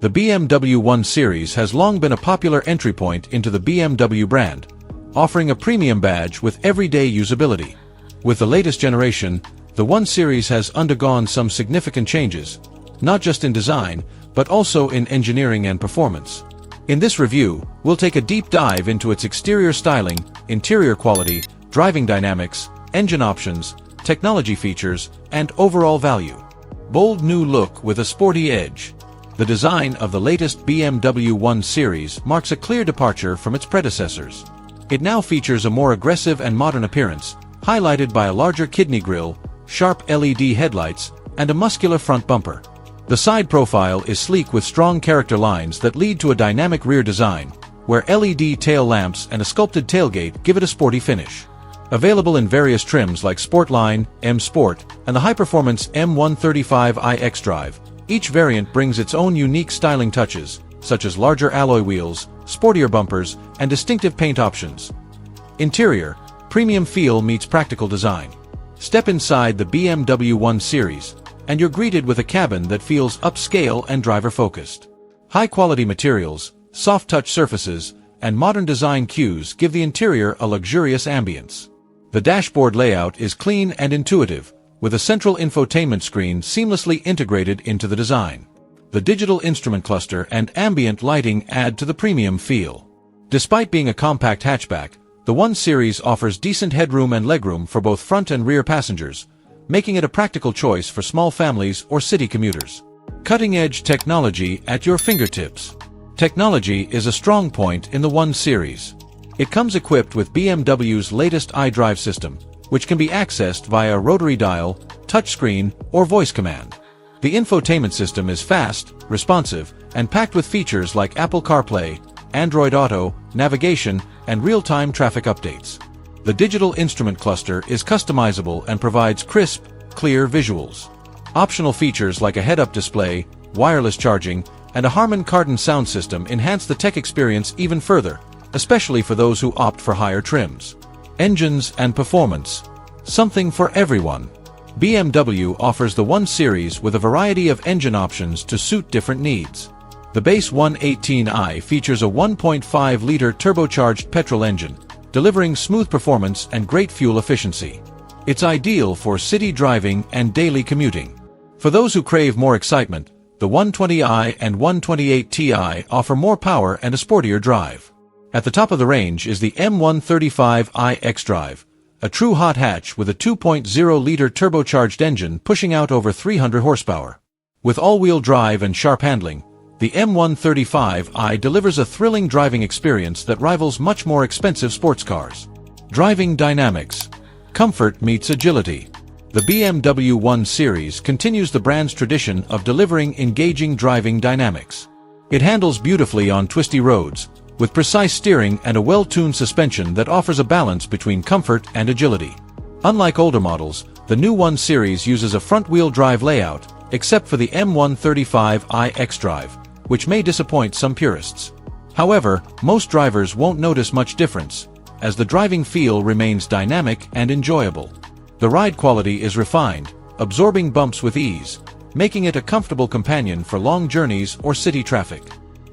The BMW 1 Series has long been a popular entry point into the BMW brand, offering a premium badge with everyday usability. With the latest generation, the 1 Series has undergone some significant changes, not just in design, but also in engineering and performance. In this review, we'll take a deep dive into its exterior styling, interior quality, driving dynamics, engine options, technology features, and overall value. Bold new look with a sporty edge. The design of the latest BMW 1 Series marks a clear departure from its predecessors. It now features a more aggressive and modern appearance, highlighted by a larger kidney grille, sharp LED headlights, and a muscular front bumper. The side profile is sleek with strong character lines that lead to a dynamic rear design, where LED tail lamps and a sculpted tailgate give it a sporty finish. Available in various trims like Sportline, M Sport, and the high-performance M135i xDrive, each variant brings its own unique styling touches, such as larger alloy wheels, sportier bumpers, and distinctive paint options. Interior, premium feel meets practical design. Step inside the BMW 1 Series, and you're greeted with a cabin that feels upscale and driver-focused. High-quality materials, soft-touch surfaces, and modern design cues give the interior a luxurious ambience. The dashboard layout is clean and intuitive, with a central infotainment screen seamlessly integrated into the design. The digital instrument cluster and ambient lighting add to the premium feel. Despite being a compact hatchback, the 1 Series offers decent headroom and legroom for both front and rear passengers, making it a practical choice for small families or city commuters. Cutting-edge technology at your fingertips. Technology is a strong point in the 1 Series. It comes equipped with BMW's latest iDrive system, which can be accessed via a rotary dial, touchscreen, or voice command. The infotainment system is fast, responsive, and packed with features like Apple CarPlay, Android Auto, navigation, and real-time traffic updates. The digital instrument cluster is customizable and provides crisp, clear visuals. Optional features like a head-up display, wireless charging, and a Harman Kardon sound system enhance the tech experience even further, especially for those who opt for higher trims. Engines and performance. Something for everyone. BMW offers the 1 Series with a variety of engine options to suit different needs. The base 118i features a 1.5-liter turbocharged petrol engine, delivering smooth performance and great fuel efficiency. It's ideal for city driving and daily commuting. For those who crave more excitement, the 120i and 128Ti offer more power and a sportier drive. At the top of the range is the M135i xDrive, a true hot hatch with a 2.0-liter turbocharged engine pushing out over 300 horsepower. With all-wheel drive and sharp handling, the M135i delivers a thrilling driving experience that rivals much more expensive sports cars. Driving dynamics. Comfort meets agility. The BMW 1 Series continues the brand's tradition of delivering engaging driving dynamics. It handles beautifully on twisty roads, with precise steering and a well-tuned suspension that offers a balance between comfort and agility. Unlike older models, the new 1 Series uses a front-wheel drive layout, except for the M135i xDrive, which may disappoint some purists. However, most drivers won't notice much difference, as the driving feel remains dynamic and enjoyable. The ride quality is refined, absorbing bumps with ease, making it a comfortable companion for long journeys or city traffic.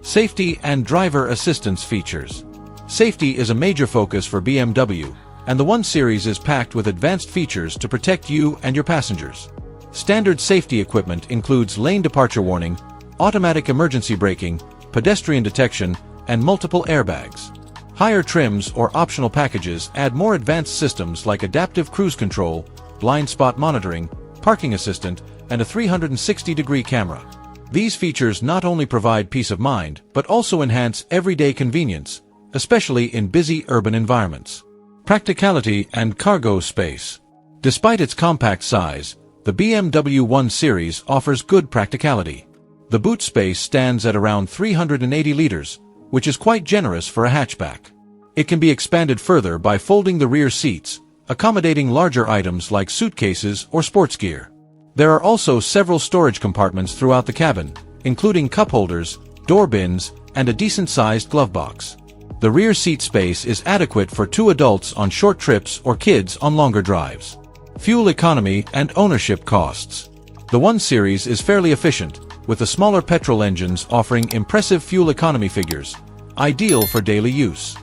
Safety and driver assistance features. Safety is a major focus for BMW, and the 1 Series is packed with advanced features to protect you and your passengers. Standard safety equipment includes lane departure warning, automatic emergency braking, pedestrian detection, and multiple airbags. Higher trims or optional packages add more advanced systems like adaptive cruise control, blind spot monitoring, parking assistant, and a 360-degree camera. These features not only provide peace of mind, but also enhance everyday convenience, especially in busy urban environments. Practicality and cargo space. Despite its compact size, the BMW 1 Series offers good practicality. The boot space stands at around 380 liters, which is quite generous for a hatchback. It can be expanded further by folding the rear seats, accommodating larger items like suitcases or sports gear. There are also several storage compartments throughout the cabin, including cup holders, door bins, and a decent-sized glove box. The rear seat space is adequate for 2 adults on short trips or kids on longer drives. Fuel economy and ownership costs. The 1 Series is fairly efficient, with the smaller petrol engines offering impressive fuel economy figures, ideal for daily use.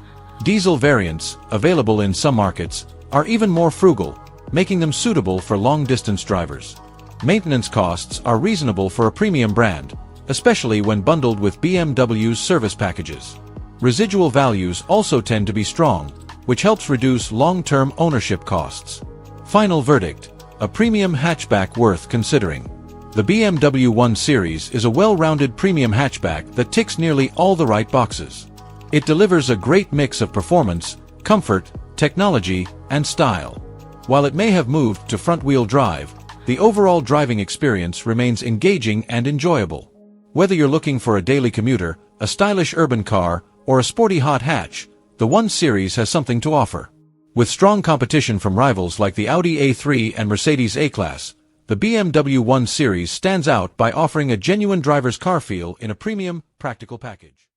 Diesel variants, available in some markets, are even more frugal, making them suitable for long-distance drivers. Maintenance costs are reasonable for a premium brand, especially when bundled with BMW's service packages. Residual values also tend to be strong, which helps reduce long-term ownership costs. Final verdict: a premium hatchback worth considering. The BMW 1 Series is a well-rounded premium hatchback that ticks nearly all the right boxes. It delivers a great mix of performance, comfort, technology, and style. While it may have moved to front-wheel drive, the overall driving experience remains engaging and enjoyable. Whether you're looking for a daily commuter, a stylish urban car, or a sporty hot hatch, the 1 Series has something to offer. With strong competition from rivals like the Audi A3 and Mercedes A-Class, the BMW 1 Series stands out by offering a genuine driver's car feel in a premium, practical package.